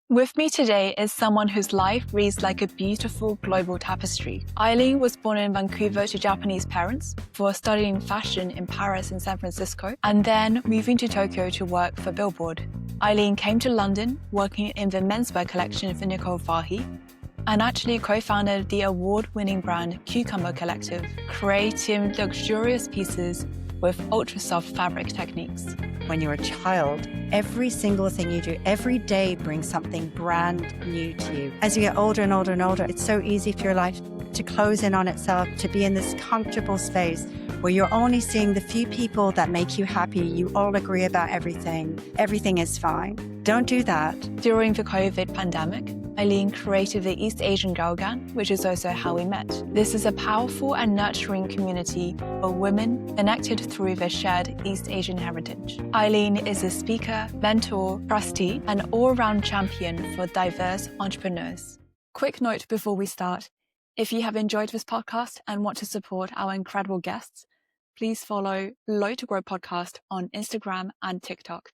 With me today is someone whose life reads like a beautiful global tapestry. Eileen was born in Vancouver to Japanese parents before studying fashion in Paris and San Francisco, and then moving to Tokyo to work for Billboard. Eileen came to London working in the menswear collection for Nicole Fahy, and actually co-founded the award-winning brand Cucumber Collective, creating luxurious pieces with ultra-soft fabric techniques. When you're a child, every single thing you do every day brings something brand new to you. As you get older and older and older, it's so easy for your life to close in on itself, to be in this comfortable space where you're only seeing the few people that make you happy. You all agree about everything. Everything is fine. Don't do that. During the COVID pandemic, Eileen created the East Asian Girl Gang, which is also how we met. This is a powerful and nurturing community of women connected through their shared East Asian heritage. Eileen is a speaker, mentor, trustee, and all-round champion for diverse entrepreneurs. Quick note before we start. If you have enjoyed this podcast and want to support our incredible guests, please follow Low to Grow Podcast on Instagram and TikTok.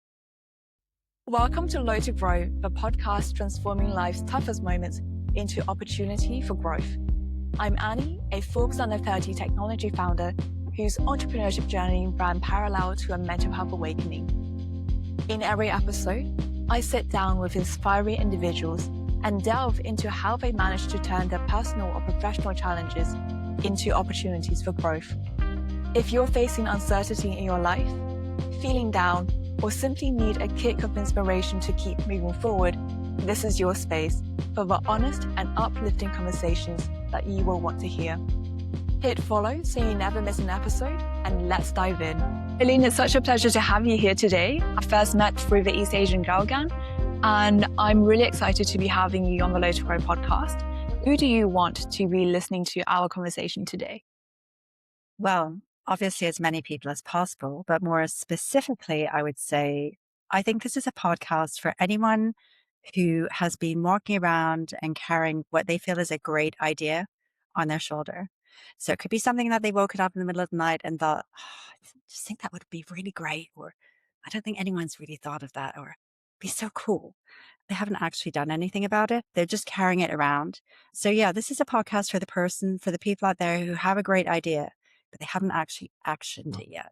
Welcome to Low to Grow, the podcast transforming life's toughest moments into opportunity for growth. I'm Annie, a Forbes Under 30 technology founder whose entrepreneurship journey ran parallel to a mental health awakening. In every episode, I sit down with inspiring individuals and delve into how they managed to turn their personal or professional challenges into opportunities for growth. If you're facing uncertainty in your life, feeling down, or simply need a kick of inspiration to keep moving forward, this is your space for the honest and uplifting conversations that you will want to hear. Hit follow so you never miss an episode, and let's dive in. Eileen, it's such a pleasure to have you here today. I first met through the East Asian Girl Gang, and I'm really excited to be having you on the Low to Grow podcast. Who do you want to be listening to our conversation today? Well, obviously as many people as possible, but more specifically, I would say, I think this is a podcast for anyone who has been walking around and carrying what they feel is a great idea on their shoulder. So it could be something that they woke up in the middle of the night and thought, I just think that would be really great. Or I don't think anyone's really thought of that, or be so cool. They haven't actually done anything about it. They're just carrying it around. So yeah, this is a podcast for the people out there who have a great idea, but they haven't actually actioned it yet.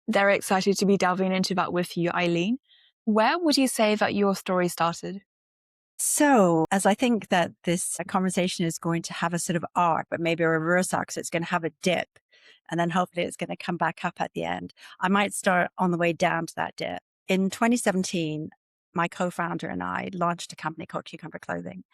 Very excited to be delving into that with you, Eileen. Where would you say that your story started? So as I think that this conversation is going to have a sort of arc, but maybe a reverse arc, so it's going to have a dip, and then hopefully it's going to come back up at the end. I might start on the way down to that dip. In 2017, my co-founder and I launched a company called Cucumber Clothing.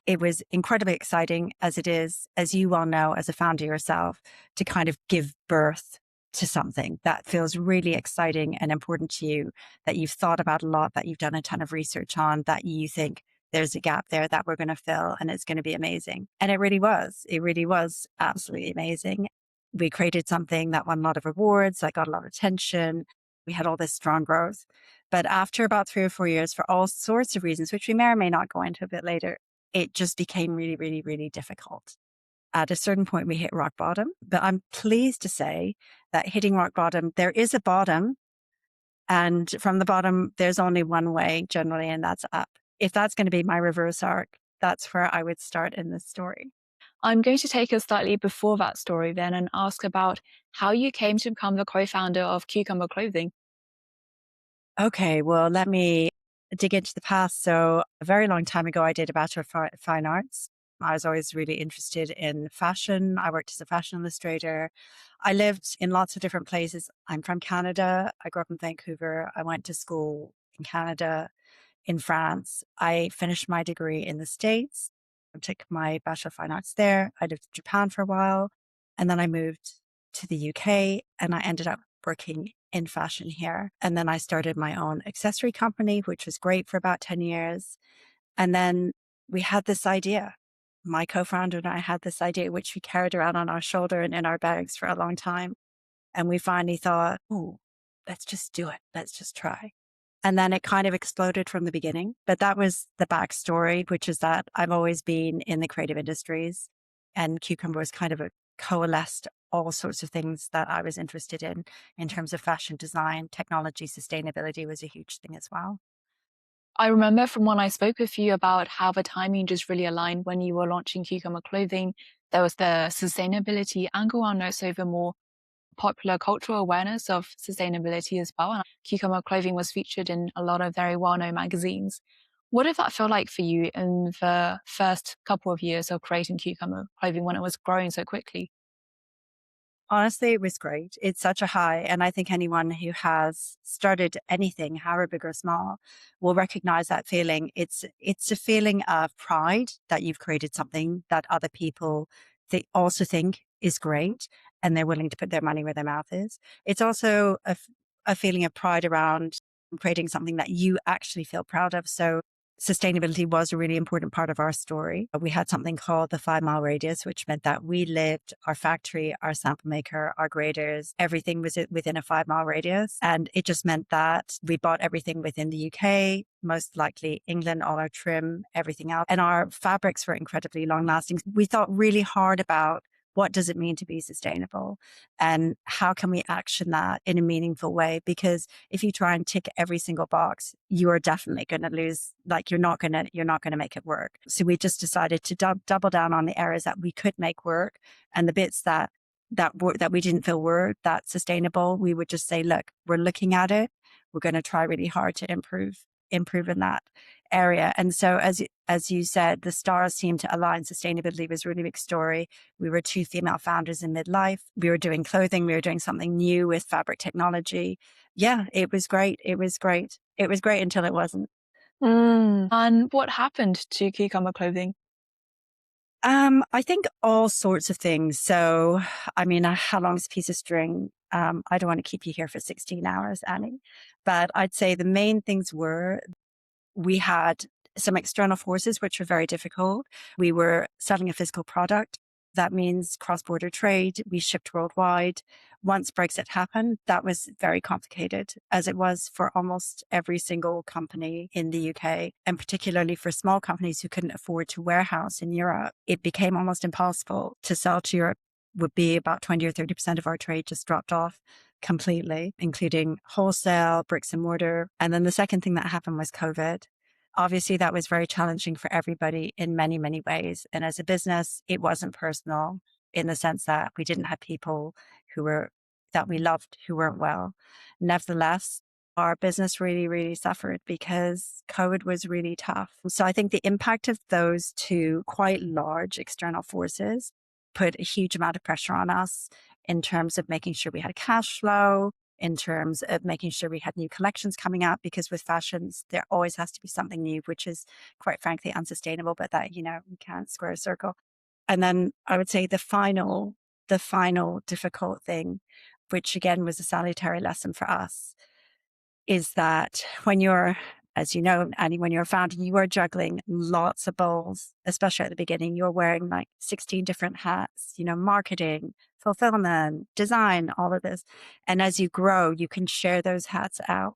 It was incredibly exciting, as it is, as you well know, as a founder yourself, to kind of give birth to something that feels really exciting and important to you, that you've thought about a lot, that you've done a ton of research on, that you think there's a gap there that we're going to fill and it's going to be amazing. And it really was. It really was absolutely amazing. We created something that won a lot of awards, that got a lot of attention. We had all this strong growth. But after about 3 or 4 years, for all sorts of reasons, which we may or may not go into a bit later, it just became really, really, really difficult. At a certain point, we hit rock bottom. But I'm pleased to say that hitting rock bottom, there is a bottom. And from the bottom, there's only one way generally, and that's up. If that's going to be my reverse arc, that's where I would start in this story. I'm going to take us slightly before that story then and ask about how you came to become the co-founder of Cucumber Clothing. Okay, well, let me dig into the past. So a very long time ago, I did a Bachelor of Fine Arts. I was always really interested in fashion. I worked as a fashion illustrator. I lived in lots of different places. I'm from Canada. I grew up in Vancouver. I went to school in Canada, in France. I finished my degree in the States. I took my Bachelor of Fine Arts there. I lived in Japan for a while. And then I moved to the UK and I ended up working in fashion here. And then I started my own accessory company, which was great for about 10 years. And then we had this idea. My co-founder and I had this idea, which we carried around on our shoulder and in our bags for a long time. And we finally thought, oh, let's just do it. Let's just try. And then it kind of exploded from the beginning. But that was the backstory, which is that I've always been in the creative industries, and Cucumber was kind of a coalesced all sorts of things that I was interested in terms of fashion design. Technology, sustainability was a huge thing as well. I remember from when I spoke with you about how the timing just really aligned when you were launching Cucumber Clothing. There was the sustainability angle and also the more popular cultural awareness of sustainability as well. And Cucumber Clothing was featured in a lot of very well-known magazines. What did that feel like for you in the first couple of years of creating Cucumber Clothing when it was growing so quickly? Honestly, it was great. It's such a high. And I think anyone who has started anything, however big or small, will recognize that feeling. It's a feeling of pride that you've created something that other people they also think is great and they're willing to put their money where their mouth is. It's also a feeling of pride around creating something that you actually feel proud of. So sustainability was a really important part of our story. We had something called the 5 mile radius, which meant that we lived, our factory, our sample maker, our graders, everything was within a 5 mile radius. And it just meant that we bought everything within the UK, most likely England, all our trim, everything else. And our fabrics were incredibly long lasting. We thought really hard about what does it mean to be sustainable and how can we action that in a meaningful way? Because if you try and tick every single box, you are definitely going to lose, like you're not going to make it work. So we just decided to double down on the areas that we could make work, and the bits that we didn't feel were that sustainable, we would just say, look, we're looking at it. We're going to try really hard to improve in that area. And so as you said, the stars seemed to align. Sustainability was a really big story. We were 2 female founders in midlife. We were doing clothing. We were doing something new with fabric technology. Yeah, it was great. It was great. It was great until it wasn't. And what happened to Cucumber Clothing? I think all sorts of things. So, I mean, how long is a piece of string? I don't want to keep you here for 16 hours, Annie, but I'd say the main things were we had some external forces, which were very difficult. We were selling a physical product. That means cross-border trade. We shipped worldwide. Once Brexit happened, that was very complicated, as it was for almost every single company in the UK, and particularly for small companies who couldn't afford to warehouse in Europe. It became almost impossible to sell to Europe. Would be about 20 or 30% of our trade just dropped off completely, including wholesale, bricks and mortar. And then the second thing that happened was COVID. Obviously, that was very challenging for everybody in many, many ways. And as a business, it wasn't personal in the sense that we didn't have people that we loved who weren't well. Nevertheless, our business really, really suffered because COVID was really tough. So I think the impact of those two quite large external forces put a huge amount of pressure on us in terms of making sure we had cash flow, in terms of making sure we had new collections coming out, because with fashions, there always has to be something new, which is quite frankly unsustainable, but that, you can't square a circle. And then I would say the final difficult thing, which again was a salutary lesson for us, is that when you're, as you know, Annie, when you're a founder, you are juggling lots of balls, especially at the beginning. You're wearing like 16 different hats, marketing, fulfillment, design, all of this. And as you grow, you can share those hats out.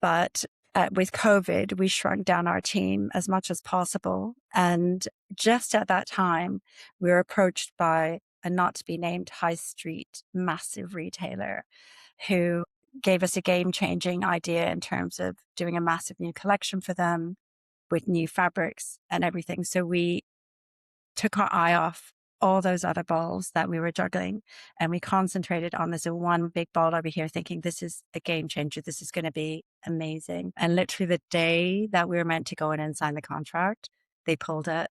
But with COVID, we shrunk down our team as much as possible. And just at that time, we were approached by a not to be named high street massive retailer who gave us a game-changing idea in terms of doing a massive new collection for them with new fabrics and everything. So we took our eye off all those other balls that we were juggling, and we concentrated on this one big ball over here, thinking this is a game changer. This is going to be amazing. And literally the day that we were meant to go in and sign the contract, they pulled it.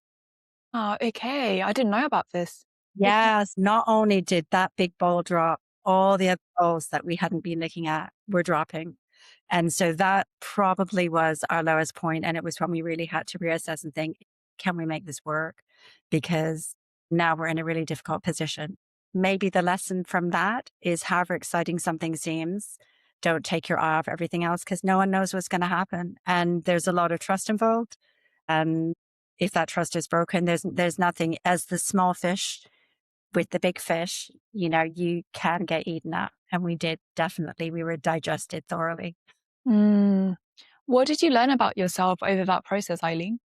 Oh, okay. I didn't know about this. Yes, not only did that big ball drop, all the other balls that we hadn't been looking at were dropping. And so that probably was our lowest point. And it was when we really had to reassess and think, can we make this work? Because now we're in a really difficult position. Maybe the lesson from that is, however exciting something seems, don't take your eye off everything else, because no one knows what's going to happen. And there's a lot of trust involved. And if that trust is broken, there's nothing, as the small fish with the big fish, you can get eaten up. And we did, definitely. We were digested thoroughly. Mm. What did you learn about yourself over that process, Eileen?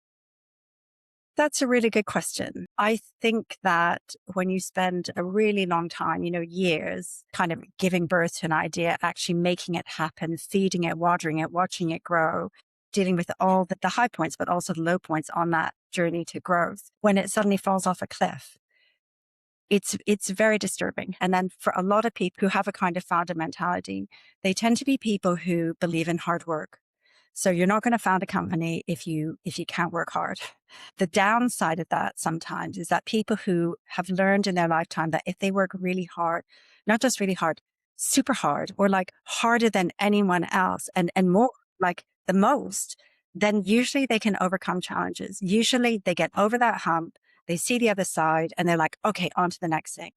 That's a really good question. I think that when you spend a really long time, years kind of giving birth to an idea, actually making it happen, feeding it, watering it, watching it grow, dealing with all the high points, but also the low points on that journey to growth. When it suddenly falls off a cliff, it's very disturbing. And then for a lot of people who have a kind of founder mentality, they tend to be people who believe in hard work. So you're not going to found a company if you can't work hard. The downside of that sometimes is that people who have learned in their lifetime that if they work really hard, not just really hard, super hard, or like harder than anyone else and more, like the most, then usually they can overcome challenges. Usually they get over that hump, they see the other side, and they're like, okay, on to the next thing.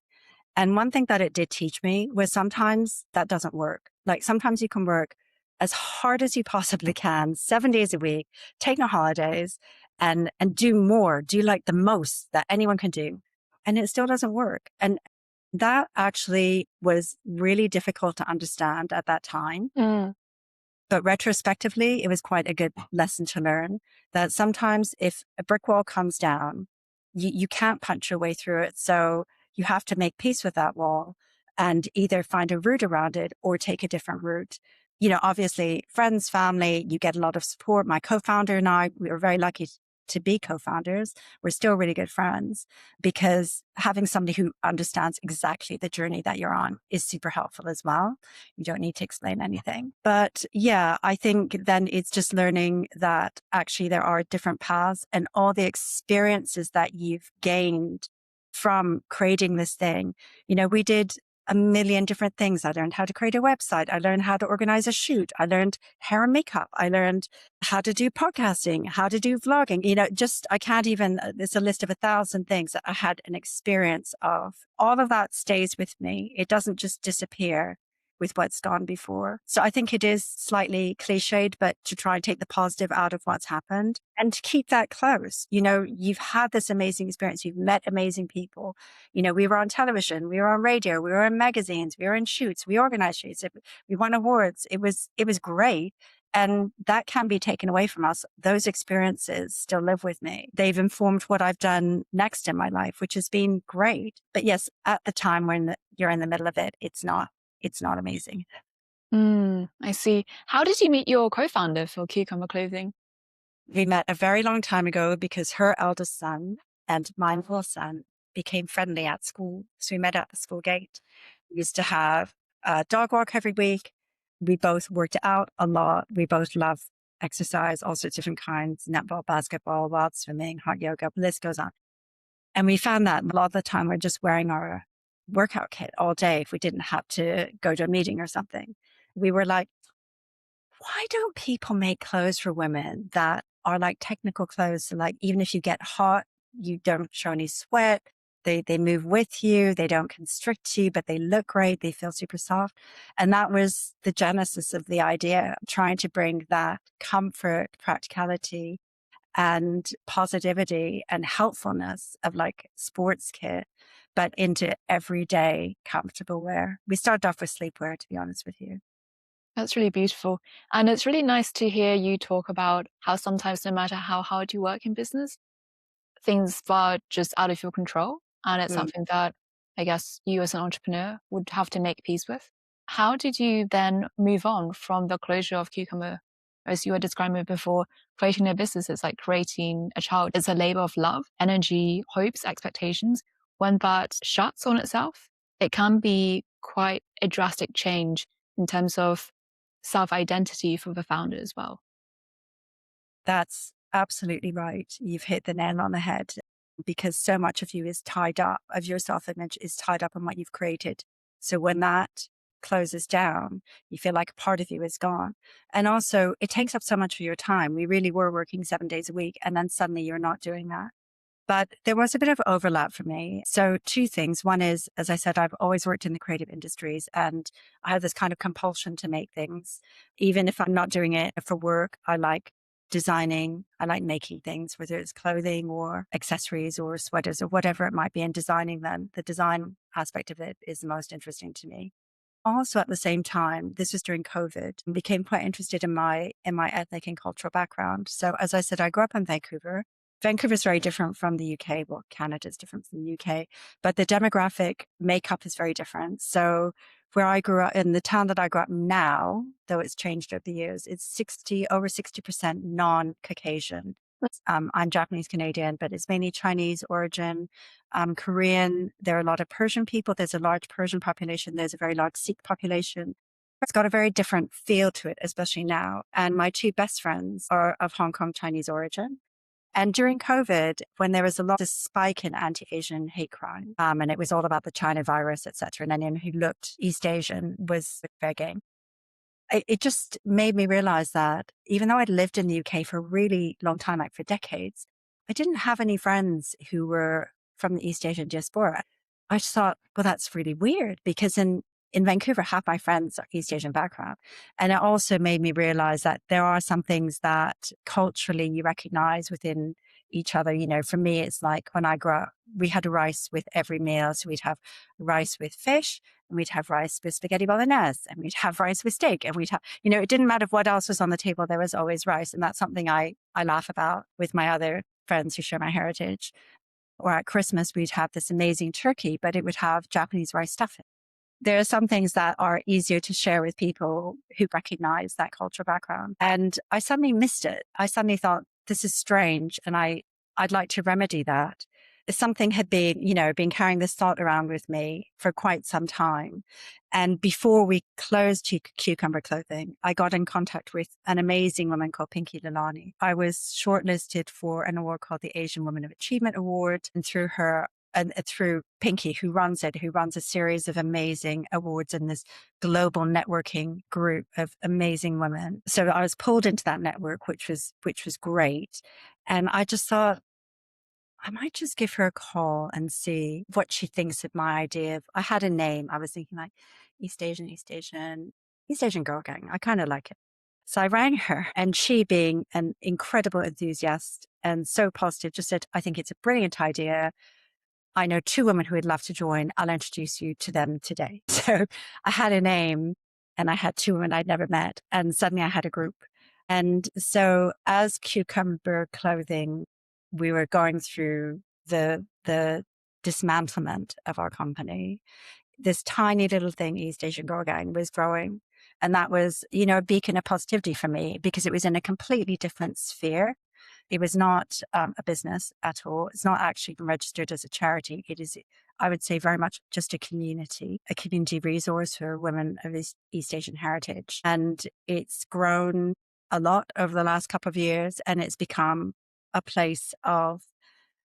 And one thing that it did teach me was sometimes that doesn't work. Like sometimes you can work as hard as you possibly can, 7 days a week, take no holidays, and do more, do like the most that anyone can do. And it still doesn't work. And that actually was really difficult to understand at that time. But retrospectively, it was quite a good lesson to learn that sometimes if a brick wall comes down, you can't punch your way through it. So you have to make peace with that wall and either find a route around it or take a different route. You know, obviously friends, family, you get a lot of support. My co-founder and I, we were very lucky to be co-founders. We're still really good friends because having somebody who understands exactly the journey that you're on is super helpful as well. You don't need to explain anything. But yeah, I think then it's just learning that actually there are different paths and all the experiences that you've gained from creating this thing. You know, we did a million different things. I learned how to create a website. I learned how to organize a shoot. I learned hair and makeup. I learned how to do podcasting, how to do vlogging. You know, just, I can't even, there's a list of 1,000 things that I had an experience of. All of that stays with me. It doesn't just disappear with what's gone before. So I think it is slightly cliched, but to try and take the positive out of what's happened and to keep that close. You know, you've had this amazing experience. You've met amazing people. You know, we were on television, we were on radio, we were in magazines, we were in shoots, we organized shoots, we won awards. It was great. And that can be taken away from us. Those experiences still live with me. They've informed what I've done next in my life, which has been great. But yes, at the time when you're in the middle of it, it's not amazing. I see. How did you meet your co-founder for Cucumber Clothing? We met a very long time ago because her eldest son and my middle son became friendly at school. So we met at the school gate. We used to have a dog walk every week. We both worked out a lot. We both love exercise, all sorts of different kinds, netball, basketball, wild swimming, hot yoga, the list goes on. And we found that a lot of the time we're just wearing our workout kit all day if we didn't have to go to a meeting or something. We were like, why don't people make clothes for women that are like technical clothes? So like, even if you get hot, you don't show any sweat. They move with you. They don't constrict you, but they look great. They feel super soft. And that was the genesis of the idea, trying to bring that comfort, practicality, and positivity and helpfulness of like sports kit, but into everyday comfortable wear. We started off with sleepwear, to be honest with you. That's really beautiful. And it's really nice to hear you talk about how sometimes no matter how hard you work in business, things are just out of your control. And it's something that I guess you as an entrepreneur would have to make peace with. How did you then move on from the closure of Cucumber? As you were describing it before, creating a business is like creating a child. It's a labor of love, energy, hopes, expectations. When that shuts on itself, it can be quite a drastic change in terms of self-identity for the founder as well. That's absolutely right. You've hit the nail on the head because so much of you is tied up, of your self-image is tied up in what you've created. So when that closes down, you feel like a part of you is gone. And also it takes up so much of your time. We really were working 7 days a week and then suddenly you're not doing that. But there was a bit of overlap for me. So two things. One is, as I said, I've always worked in the creative industries and I have this kind of compulsion to make things. Even if I'm not doing it for work, I like designing. I like making things, whether it's clothing or accessories or sweaters or whatever it might be, and designing them. The design aspect of it is the most interesting to me. Also, at the same time, this was during COVID, and became quite interested in my ethnic and cultural background. So as I said, I grew up in Vancouver. Vancouver is very different from the UK. Well, Canada is different from the UK, but the demographic makeup is very different. So where I grew up, in the town that I grew up now, though it's changed over the years, it's over 60% non-Caucasian. I'm Japanese Canadian, but it's mainly Chinese origin, Korean. There are a lot of Persian people. There's a large Persian population. There's a very large Sikh population. It's got a very different feel to it, especially now. And my two best friends are of Hong Kong Chinese origin. And during COVID, when there was a lot of spike in anti-Asian hate crime, and it was all about the China virus, et cetera, and anyone who looked East Asian was begging. It just made me realize that even though I'd lived in the UK for a really long time, like for decades, I didn't have any friends who were from the East Asian diaspora. I just thought, well, that's really weird because in Vancouver, half my friends are East Asian background. And it also made me realize that there are some things that culturally you recognize within each other. You know, for me, it's like when I grew up, we had rice with every meal. So we'd have rice with fish, and we'd have rice with spaghetti bolognese, and we'd have rice with steak, and we'd have, you know, it didn't matter what else was on the table. There was always rice. And that's something I laugh about with my other friends who share my heritage. Or at Christmas, we'd have this amazing turkey, but it would have Japanese rice stuffing. There are some things that are easier to share with people who recognize that cultural background. And I suddenly missed it. I suddenly thought, this is strange. And I'd like to remedy that. Something had been carrying this thought around with me for quite some time. And before we closed Cucumber Clothing, I got in contact with an amazing woman called Pinky Lalani. I was shortlisted for an award called the Asian Woman of Achievement Award. And through her, and through Pinky, who runs a series of amazing awards in this global networking group of amazing women. So I was pulled into that network, which was great. And I just thought, I might just give her a call and see what she thinks of my idea of, I had a name. I was thinking like East Asian Girl Gang. I kind of like it. So I rang her, and she, being an incredible enthusiast and so positive, just said, I think it's a brilliant idea. I know two women who would love to join. I'll introduce you to them today. So I had a name, and I had two women I'd never met, and suddenly I had a group. And so as Cucumber Clothing, we were going through the dismantlement of our company. This tiny little thing, East Asian Girl Gang, was growing. And that was, a beacon of positivity for me because it was in a completely different sphere. It was not a business at all. It's not actually registered as a charity. It is, I would say, very much just a community resource for women of East Asian heritage. And it's grown a lot over the last couple of years, and it's become a place of,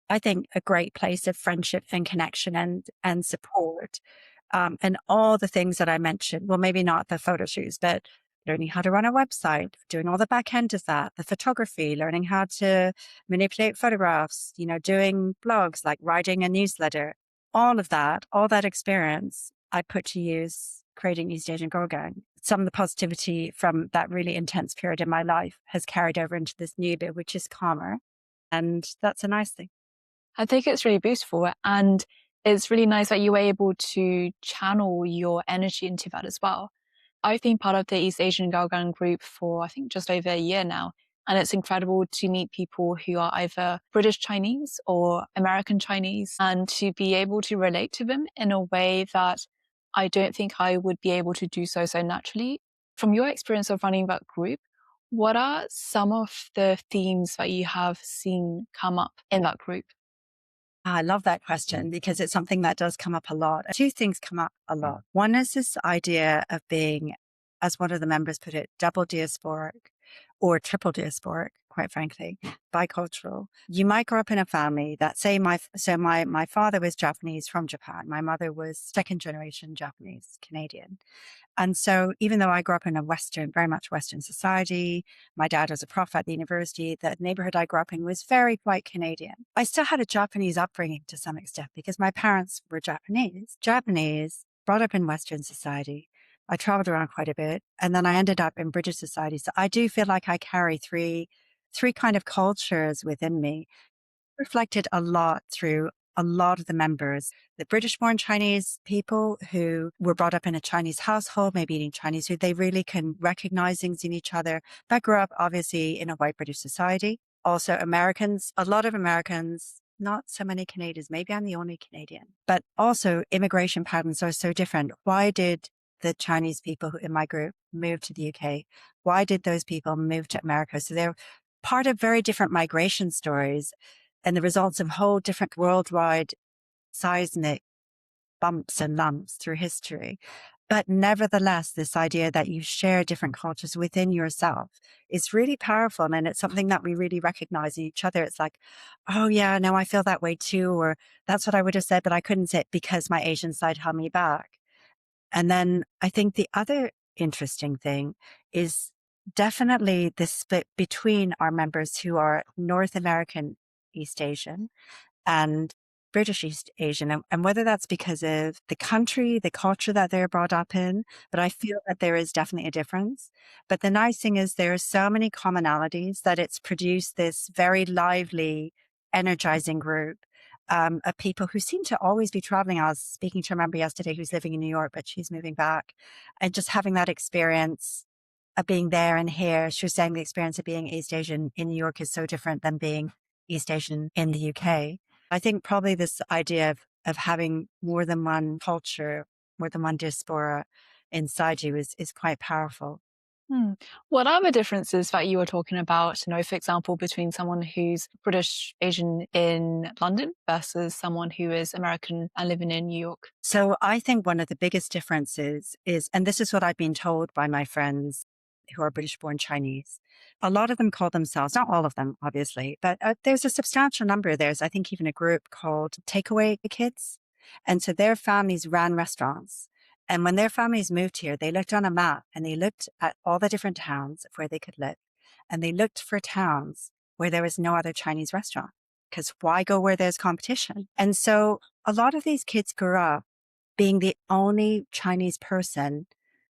I think, a great place of friendship and connection and support. And all the things that I mentioned, well, maybe not the photo shoots, but learning how to run a website, doing all the back end of that, the photography, learning how to manipulate photographs, doing blogs, like writing a newsletter, all that experience I put to use creating East Asian Girl Gang. Some of the positivity from that really intense period in my life has carried over into this new bit, which is calmer. And that's a nice thing. I think it's really beautiful. And it's really nice that you were able to channel your energy into that as well. I've been part of the East Asian Girl Gang group for, I think, just over a year now. And it's incredible to meet people who are either British Chinese or American Chinese, and to be able to relate to them in a way that I don't think I would be able to do so naturally. From your experience of running that group, what are some of the themes that you have seen come up in that group? I love that question because it's something that does come up a lot. Two things come up a lot. One is this idea of being, as one of the members put it, double diasporic or triple diasporic, quite frankly, bicultural. You might grow up in a family that my father was Japanese from Japan. My mother was second generation Japanese Canadian. And so even though I grew up in very much Western society, my dad was a prof at the university, the neighborhood I grew up in was very white Canadian. I still had a Japanese upbringing to some extent because my parents were Japanese, brought up in Western society. I traveled around quite a bit, and then I ended up in British society. So I do feel like I carry three kind of cultures within me, reflected a lot through a lot of the members, the British-born Chinese people who were brought up in a Chinese household, maybe eating Chinese food. They really can recognize things in each other. But grew up, obviously, in a white British society. Also Americans, a lot of Americans, not so many Canadians. Maybe I'm the only Canadian. But also immigration patterns are so different. Why did the Chinese people who in my group moved to the UK? Why did those people move to America? So they're part of very different migration stories and the results of whole different worldwide seismic bumps and lumps through history. But nevertheless, this idea that you share different cultures within yourself is really powerful. And it's something that we really recognize in each other. It's like, oh, yeah, no, I feel that way too. Or that's what I would have said, but I couldn't say it because my Asian side held me back. And then I think the other interesting thing is definitely the split between our members who are North American East Asian and British East Asian, and whether that's because of the country, the culture that they're brought up in, but I feel that there is definitely a difference. But the nice thing is there are so many commonalities that it's produced this very lively, energizing group of people who seem to always be traveling. I was speaking to a member yesterday who's living in New York, but she's moving back, and just having that experience of being there and here. She was saying the experience of being East Asian in New York is so different than being East Asian in the UK. I think probably this idea of having more than one culture, more than one diaspora inside you is quite powerful. Hmm. What are the differences that you were talking about, for example, between someone who's British Asian in London versus someone who is American and living in New York? So I think one of the biggest differences is, and this is what I've been told by my friends who are British born Chinese, a lot of them call themselves, not all of them, obviously, but there's a substantial number. There's, I think, even a group called Takeaway Kids. And so their families ran restaurants. And when their families moved here, they looked on a map and they looked at all the different towns of where they could live. And they looked for towns where there was no other Chinese restaurant, because why go where there's competition? And so a lot of these kids grew up being the only Chinese person,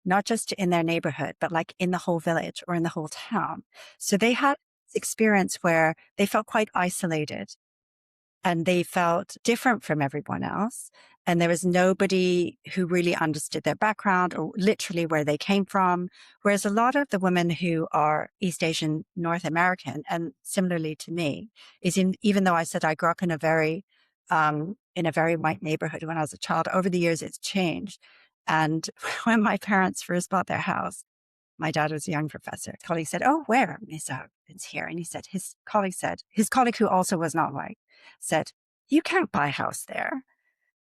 not just in their neighborhood, but like in the whole village or in the whole town. So they had this experience where they felt quite isolated and they felt different from everyone else. And there was nobody who really understood their background or literally where they came from. Whereas a lot of the women who are East Asian, North American, and similarly to me, even though I said I grew up in a very white neighborhood when I was a child, over the years it's changed. And when my parents first bought their house, my dad was a young professor. His colleague said, "Oh, where?" And he said, "It's here." And he said, his colleague who also was not white said, "You can't buy a house there."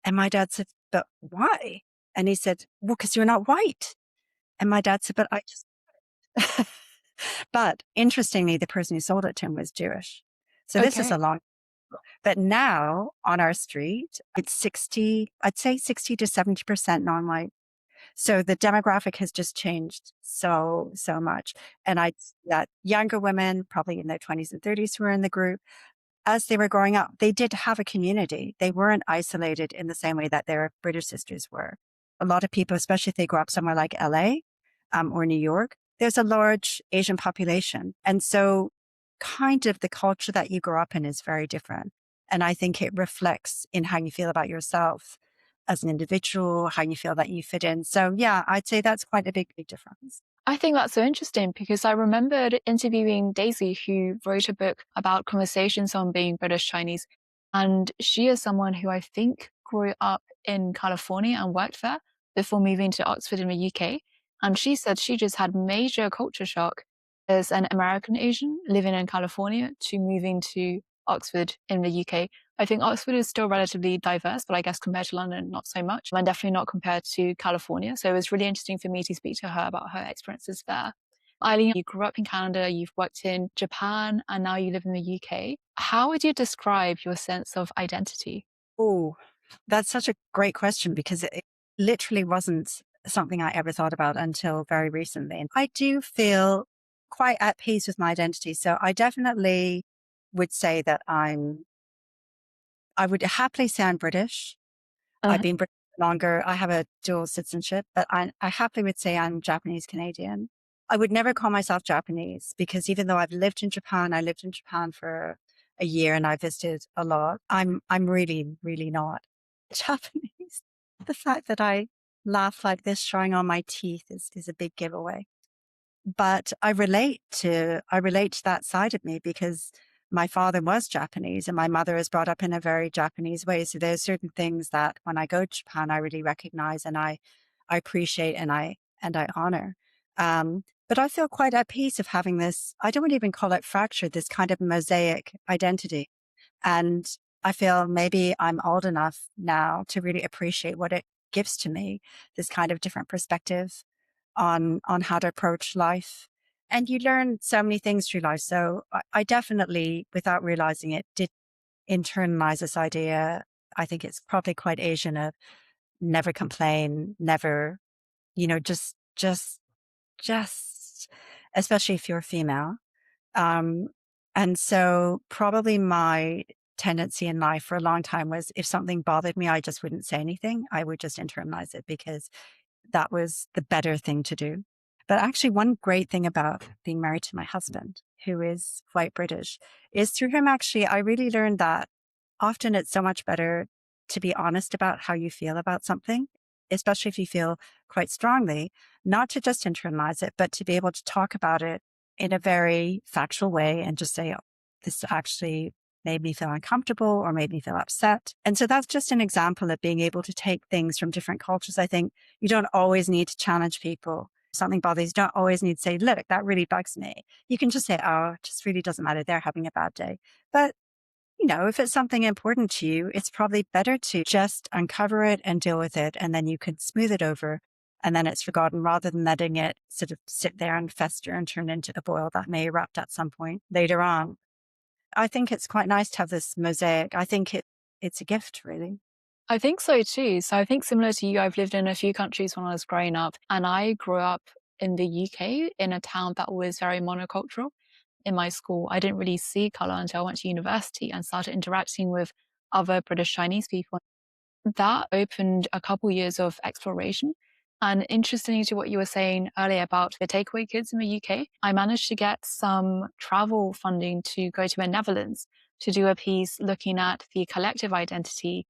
And my dad said, "But why?" And he said, "Well, because you're not white." And my dad said, "But I just," but interestingly, the person who sold it to him was Jewish. So this is Okay. a long, but now on our street, it's 60, I'd say 60 to 70% non-white. So the demographic has just changed so much. And that younger women, probably in their 20s and 30s, who were in the group, as they were growing up, they did have a community. They weren't isolated in the same way that their British sisters were. A lot of people, especially if they grow up somewhere like LA or New York, there's a large Asian population. And so kind of the culture that you grow up in is very different. And I think it reflects in how you feel about yourself as an individual, how you feel that you fit in. So yeah, I'd say that's quite a big difference. I think that's so interesting because I remembered interviewing Daisy, who wrote a book about conversations on being British Chinese. And she is someone who I think grew up in California and worked there before moving to Oxford in the UK. And she said she just had major culture shock as an American Asian living in California to moving to Oxford in the UK. I think Oxford is still relatively diverse, but I guess compared to London, not so much, and definitely not compared to California. So it was really interesting for me to speak to her about her experiences there. Eileen, you grew up in Canada, you've worked in Japan, and now you live in the UK. How would you describe your sense of identity? Oh, that's such a great question because it literally wasn't something I ever thought about until very recently. And I do feel quite at peace with my identity. So I definitely would say that I would happily say I'm British. I've been British longer. I have a dual citizenship, but I happily would say I'm Japanese Canadian. I would never call myself Japanese because even though I've lived in Japan, I lived in Japan for a year and I visited a lot. I'm really not Japanese. The fact that I laugh like this showing on my teeth is a big giveaway. But I relate to that side of me because my father was Japanese and my mother was brought up in a very Japanese way. So there's certain things that when I go to Japan, I really recognize and I I appreciate and I honor. But I feel quite at peace of having this, I don't even call it fractured, this kind of mosaic identity. And I feel maybe I'm old enough now to really appreciate what it gives to me, this kind of different perspective on how to approach life. And you learn so many things through life. So I definitely, without realizing it, did internalize this idea. I think it's probably quite Asian of never complain, never, you know, just, especially if you're female. Um, and so probably my tendency in life for a long time was if something bothered me, I just wouldn't say anything. I would just internalize it because that was the better thing to do. But actually, one great thing about being married to my husband, who is white British, is through him, actually, I really learned that often it's so much better to be honest about how you feel about something, especially if you feel quite strongly, not to just internalize it, but to be able to talk about it in a very factual way and just say, oh, this actually made me feel uncomfortable or made me feel upset. And so that's just an example of being able to take things from different cultures. I think you don't always need to challenge people. If something bothers you, don't always need to say, look, that really bugs me. You can just say, oh, it just really doesn't matter. They're having a bad day. But you know, if it's something important to you, it's probably better to just uncover it and deal with it. And then you can smooth it over and then it's forgotten rather than letting it sort of sit there and fester and turn into a boil that may erupt at some point later on. I think it's quite nice to have this mosaic. I think it's a gift, really. I think so too. So I think similar to you, I've lived in a few countries when I was growing up, and I grew up in the UK in a town that was very monocultural. In my school, I didn't really see color until I went to university and started interacting with other British Chinese people. That opened a couple years of exploration. And interestingly to what you were saying earlier about the takeaway kids in the UK, I managed to get some travel funding to go to the Netherlands to do a piece looking at the collective identity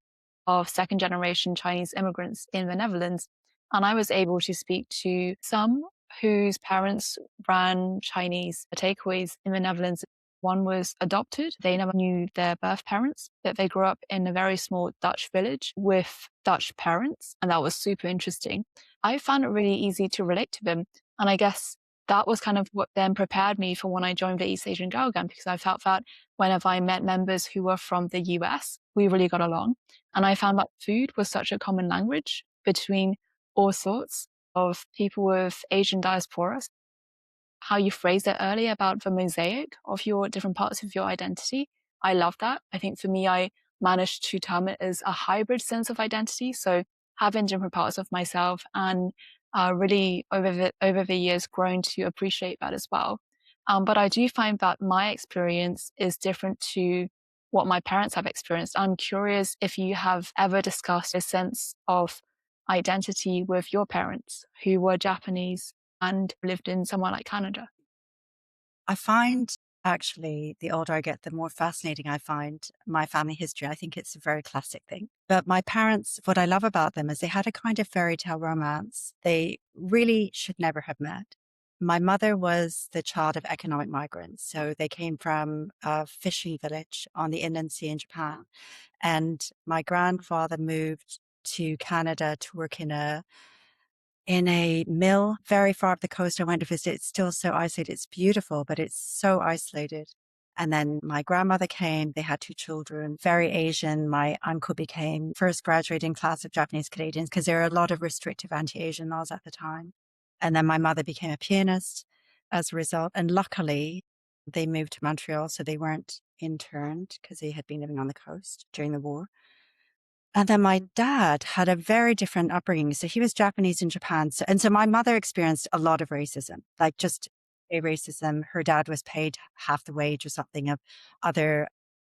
of second generation Chinese immigrants in the Netherlands. And I was able to speak to some whose parents ran Chinese takeaways in the Netherlands. One was adopted. They never knew their birth parents, but they grew up in a very small Dutch village with Dutch parents. And that was super interesting. I found it really easy to relate to them. And I guess that was kind of what then prepared me for when I joined the East Asian Girl Gang, because I felt that whenever I met members who were from the US, we really got along. And I found that food was such a common language between all sorts of people with Asian diasporas. How you phrased it earlier about the mosaic of your different parts of your identity. I love that. I think for me, I managed to term it as a hybrid sense of identity. So having different parts of myself and really over the years grown to appreciate that as well. But I do find that my experience is different to what my parents have experienced. I'm curious if you have ever discussed a sense of identity with your parents who were Japanese and lived in somewhere like Canada. I find actually the older I get, the more fascinating I find my family history. I think it's a very classic thing. But my parents, what I love about them is they had a kind of fairy tale romance. They really should never have met. My mother was the child of economic migrants. So they came from a fishing village on the inland sea in Japan. And my grandfather moved to Canada to work in a mill very far up the coast. I went to visit. It's still so isolated. It's beautiful, but it's so isolated. And then my grandmother came. They had two children, very Asian. My uncle became first graduating class of Japanese Canadians because there are a lot of restrictive anti-Asian laws at the time. And then my mother became a pianist as a result. And luckily, they moved to Montreal, so they weren't interned because they had been living on the coast during the war. And then my dad had a very different upbringing. So he was Japanese in Japan. So my mother experienced a lot of racism, like just a racism. Her dad was paid half the wage or something of other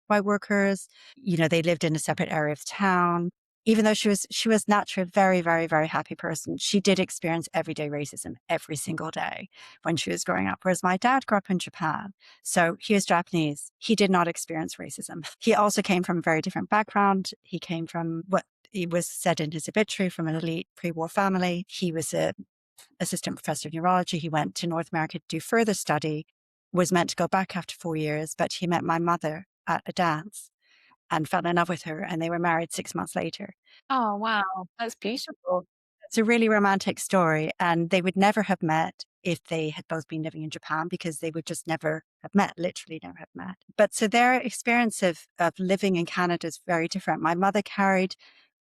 white workers. You know, they lived in a separate area of town. Even though she was naturally a very, very, very happy person, she did experience everyday racism every single day when she was growing up. Whereas my dad grew up in Japan. So he was Japanese. He did not experience racism. He also came from a very different background. He came from what he was said in his obituary from an elite pre-war family. He was a assistant professor of neurology. He went to North America to do further study, was meant to go back after 4 years, but he met my mother at a dance and fell in love with her, and they were married 6 months later. Oh, wow. That's beautiful. It's a really romantic story, and they would never have met if they had both been living in Japan, because they would just never have met, literally never have met. But so their experience of living in Canada is very different. My mother carried,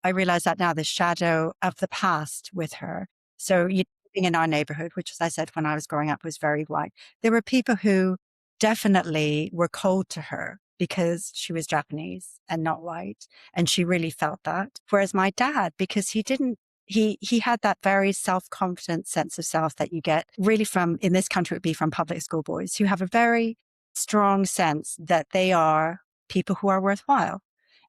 I realize that now, the shadow of the past with her. So living in our neighborhood, which, as I said, when I was growing up, was very white. There were people who definitely were cold to her because she was Japanese and not white. And she really felt that. Whereas my dad, because he had that very self-confident sense of self that you get really from, in this country, it would be from public school boys who have a very strong sense that they are people who are worthwhile.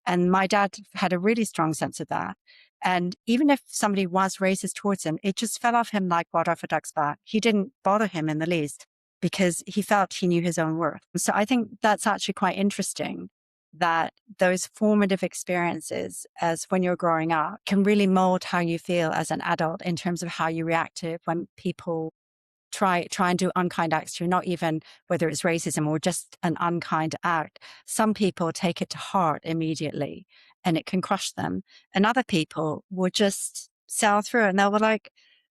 And my dad had a really strong sense of that. And even if somebody was racist towards him, it just fell off him like water off a duck's back. He didn't bother him in the least because he felt he knew his own worth. So I think that's actually quite interesting, that those formative experiences as when you're growing up can really mold how you feel as an adult in terms of how you react to when people try and do unkind acts to you, not even whether it's racism or just an unkind act. Some people take it to heart immediately and it can crush them. And other people will just sail through it and they'll be like,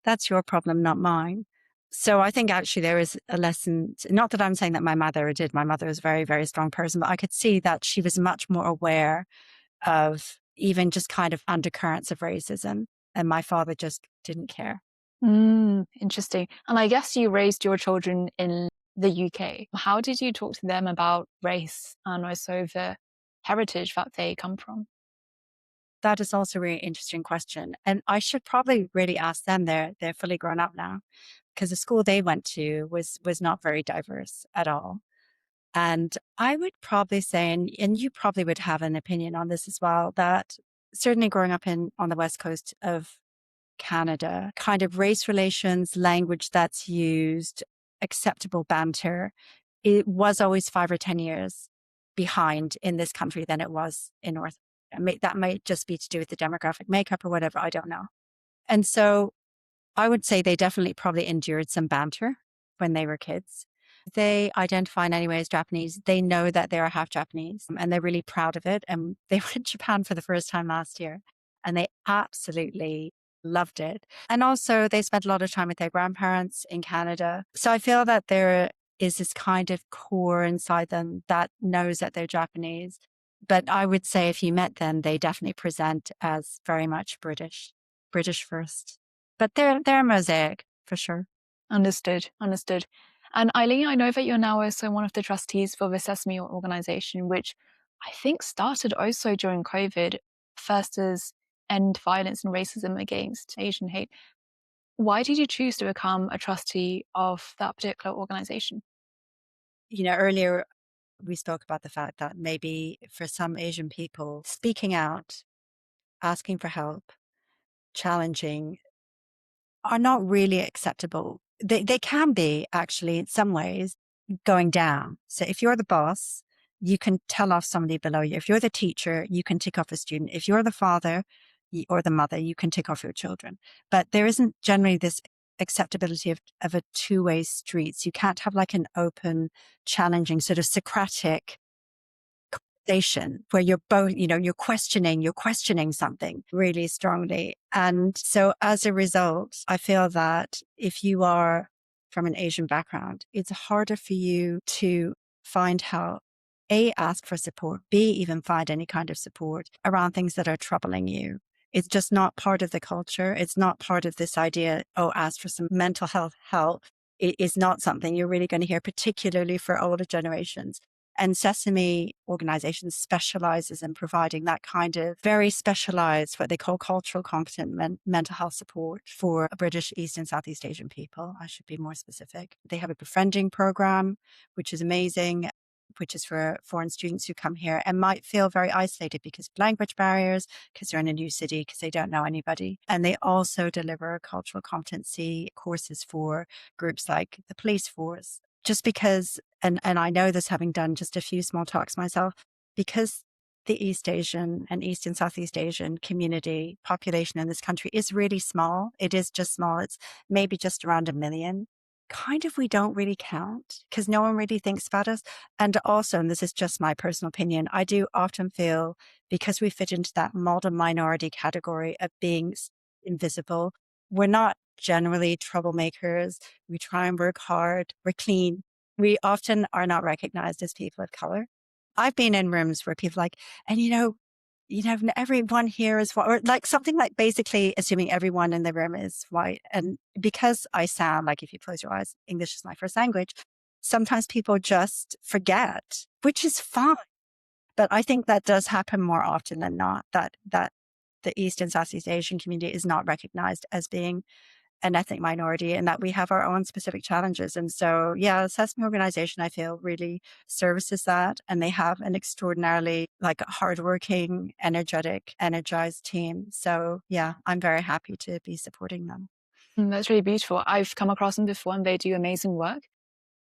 that's your problem, not mine. So I think actually there is a lesson, not that I'm saying that my mother did. My mother was a very, very strong person, but I could see that she was much more aware of even just kind of undercurrents of racism. And my father just didn't care. Interesting. And I guess you raised your children in the UK. How did you talk to them about race and also the heritage that they come from? That is also a really interesting question. And I should probably really ask them. They're fully grown up now, because the school they went to was not very diverse at all. And I would probably say, and you probably would have an opinion on this as well, that certainly growing up on the west coast of Canada, kind of race relations, language that's used, acceptable banter, it was always 5 or 10 years behind in this country than it was in North. That might just be to do with the demographic makeup or whatever, I don't know. And so I would say they definitely probably endured some banter when they were kids. They identify in any way as Japanese. They know that they are half Japanese and they're really proud of it. And they went to Japan for the first time last year and they absolutely loved it. And also they spent a lot of time with their grandparents in Canada. So I feel that there is this kind of core inside them that knows that they're Japanese. But I would say if you met them, they definitely present as very much British first. But they're a mosaic for sure. Understood. And Eileen, I know that you're now also one of the trustees for the Sesame organization, which I think started also during COVID, first as End Violence and Racism Against Asian Hate. Why did you choose to become a trustee of that particular organization? Earlier we spoke about the fact that maybe for some Asian people, speaking out, asking for help, challenging are not really acceptable. They can be actually in some ways going down. So if you're the boss, you can tell off somebody below you. If you're the teacher, you can tick off a student. If you're the father or the mother, you can tick off your children. But there isn't generally this acceptability of a two-way street. So you can't have like an open, challenging sort of Socratic conversation where you're both, you're questioning something really strongly. And so as a result, I feel that if you are from an Asian background, it's harder for you to find help. A, ask for support. B, even find any kind of support around things that are troubling you. It's just not part of the culture. It's not part of this idea, ask for some mental health help. It is not something you're really going to hear, particularly for older generations. And Sesame organization specializes in providing that kind of very specialized, what they call cultural competent mental health support for British, East and Southeast Asian people. I should be more specific. They have a befriending program, which is amazing, which is for foreign students who come here and might feel very isolated because of language barriers, because they're in a new city, because they don't know anybody. And they also deliver cultural competency courses for groups like the police force. Just because, and I know this having done just a few small talks myself, because the East Asian and East and Southeast Asian community population in this country is really small. It is just small. It's maybe just around 1 million. Kind of, we don't really count because no one really thinks about us. And also, and this is just my personal opinion, I do often feel because we fit into that modern minority category of being invisible, we're not generally troublemakers. We try and work hard. We're clean. We often are not recognized as people of color. I've been in rooms where people are like, and everyone here is white, or like something like basically assuming everyone in the room is white. And because I sound like, if you close your eyes, English is my first language, sometimes people just forget, which is fine. But I think that does happen more often than not, that the East and Southeast Asian community is not recognized as being an ethnic minority, and that we have our own specific challenges. And so, yeah, the Sesame organization, I feel, really services that. And they have an extraordinarily like hardworking, energetic, energized team. So yeah, I'm very happy to be supporting them. That's really beautiful. I've come across them before and they do amazing work.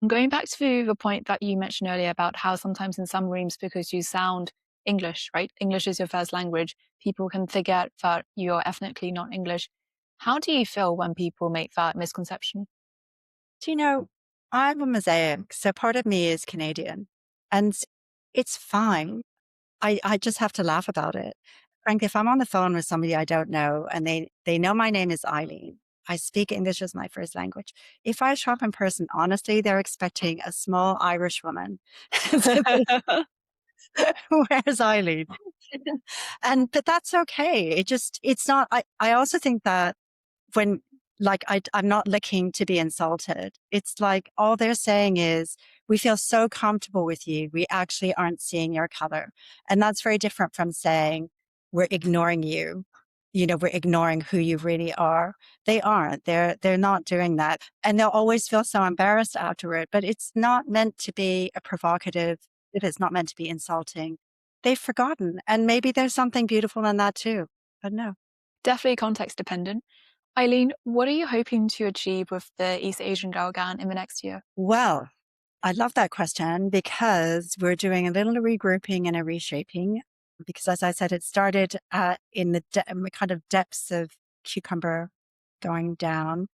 Going back to the point that you mentioned earlier about how sometimes in some rooms, because you sound English, right? English is your first language, people can forget that you're ethnically not English. How do you feel when people make that misconception? Do you know, I'm a mosaic, so part of me is Canadian, and it's fine. I just have to laugh about it. Frankly, if I'm on the phone with somebody I don't know and they know my name is Eileen, I speak English as my first language. If I show up in person, honestly, they're expecting a small Irish woman. Where's Eileen? But that's okay. It's not, I also think that when like I'm not looking to be insulted. It's like all they're saying is, we feel so comfortable with you. We actually aren't seeing your color. And that's very different from saying we're ignoring you. We're ignoring who you really are. They aren't. They're not doing that. And they'll always feel so embarrassed afterward. But it's not meant to be a provocative, if it's not meant to be insulting. They've forgotten. And maybe there's something beautiful in that too. I don't know. Definitely context dependent. Eileen, what are you hoping to achieve with the East Asian Girl Gang in the next year? Well, I love that question because we're doing a little regrouping and a reshaping. Because as I said, it started in the kind of depths of cucumber going down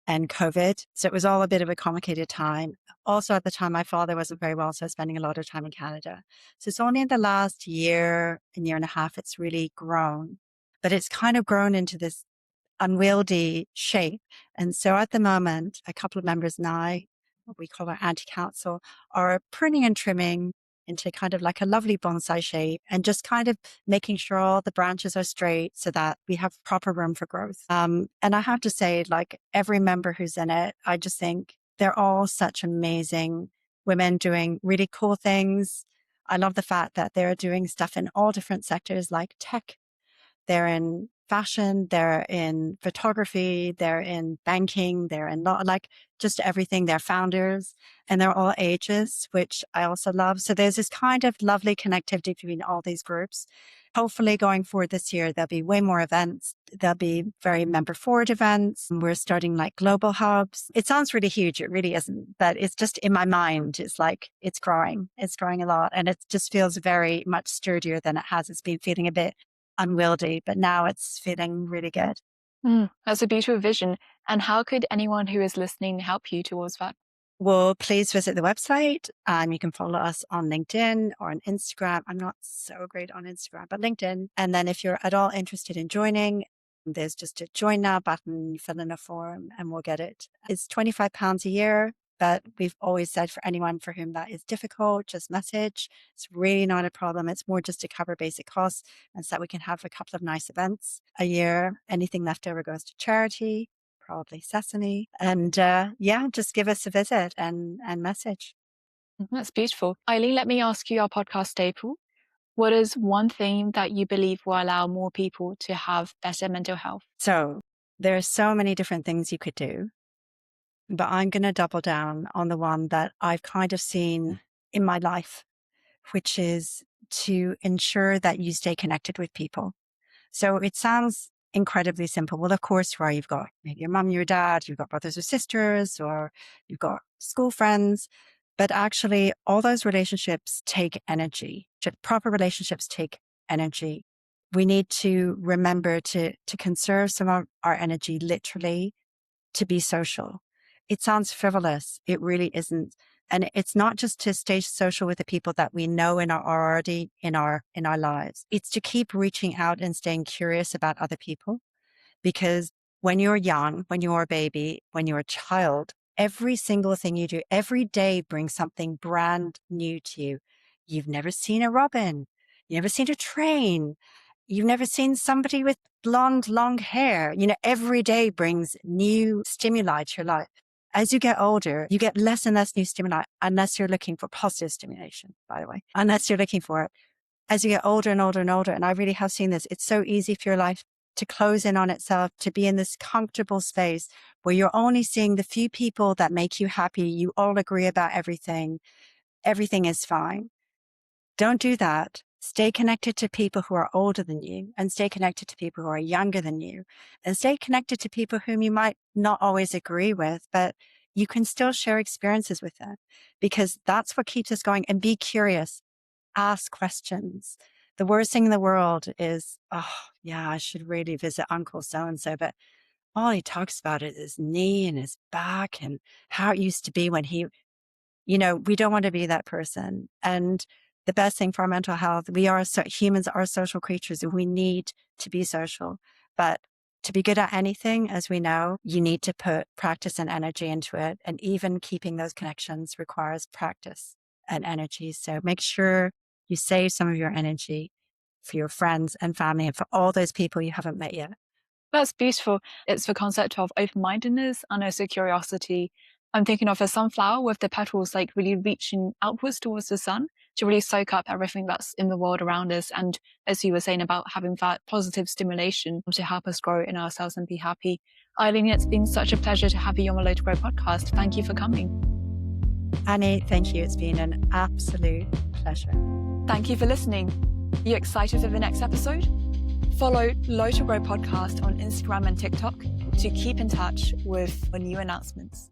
and COVID. So it was all a bit of a complicated time. Also, at the time, my father wasn't very well, so I was spending a lot of time in Canada. So it's only in the last year and a half, it's really grown. But it's kind of grown into this unwieldy shape. And so at the moment, a couple of members and I, what we call our anti-council, are pruning and trimming into kind of like a lovely bonsai shape and just kind of making sure all the branches are straight so that we have proper room for growth. And I have to say, like every member who's in it, I just think they're all such amazing women doing really cool things. I love the fact that they're doing stuff in all different sectors like tech. They're in fashion, they're in photography, they're in banking, they're in like just everything. They're founders and they're all ages, which I also love. So there's this kind of lovely connectivity between all these groups. Hopefully going forward this year, there'll be way more events. There'll be very member forward events. We're starting like global hubs. It sounds really huge. It really isn't, but it's just in my mind. It's like, it's growing a lot and it just feels very much sturdier than it has. It's been feeling a bit unwieldy, but now it's feeling really good. That's a beautiful vision. And how could anyone who is listening help you towards that? Well, please visit the website. You can follow us on LinkedIn or on Instagram. I'm not so great on Instagram, but LinkedIn. And then if you're at all interested in joining, there's just a join now button. You fill in a form and we'll get it. It's £25 a year. But we've always said for anyone for whom that is difficult, just message. It's really not a problem. It's more just to cover basic costs and so that we can have a couple of nice events a year. Anything left over goes to charity, probably Sesame. And just give us a visit and message. That's beautiful. Eileen, let me ask you our podcast staple. What is one thing that you believe will allow more people to have better mental health? So there are so many different things you could do. But I'm going to double down on the one that I've kind of seen in my life, which is to ensure that you stay connected with people. So it sounds incredibly simple. Well, of course, where you've got maybe your mum, your dad, you've got brothers or sisters, or you've got school friends. But actually, all those relationships take energy. Proper relationships take energy. We need to remember to conserve some of our energy literally to be social. It sounds frivolous. It really isn't. And it's not just to stay social with the people that we know and are already in our lives. It's to keep reaching out and staying curious about other people, because when you're young, when you're a baby, when you're a child, every single thing you do every day brings something brand new to you. You've never seen a robin. You've never seen a train. You've never seen somebody with blonde, long hair. Every day brings new stimuli to your life. As you get older, you get less and less new stimuli, unless you're looking for positive stimulation, by the way, unless you're looking for it. As you get older and older and older, and I really have seen this, it's so easy for your life to close in on itself, to be in this comfortable space where you're only seeing the few people that make you happy. You all agree about everything. Everything is fine. Don't do that. Stay connected to people who are older than you, and stay connected to people who are younger than you, and stay connected to people whom you might not always agree with, but you can still share experiences with them, because that's what keeps us going. And be curious. Ask questions. The worst thing in the world is, oh, yeah, I should really visit Uncle so-and-so, but all he talks about is his knee and his back and how it used to be when we don't want to be that person. And the best thing for our mental health, humans are social creatures and we need to be social. But to be good at anything, as we know, you need to put practice and energy into it. And even keeping those connections requires practice and energy. So make sure you save some of your energy for your friends and family and for all those people you haven't met yet. That's beautiful. It's the concept of open-mindedness and also curiosity. I'm thinking of a sunflower with the petals like really reaching outwards towards the sun to really soak up everything that's in the world around us. And as you were saying about having that positive stimulation to help us grow in ourselves and be happy. Eileen, it's been such a pleasure to have you on the Low to Grow podcast. Thank you for coming. Annie, thank you. It's been an absolute pleasure. Thank you for listening. Are you excited for the next episode? Follow Low to Grow podcast on Instagram and TikTok to keep in touch with new announcements.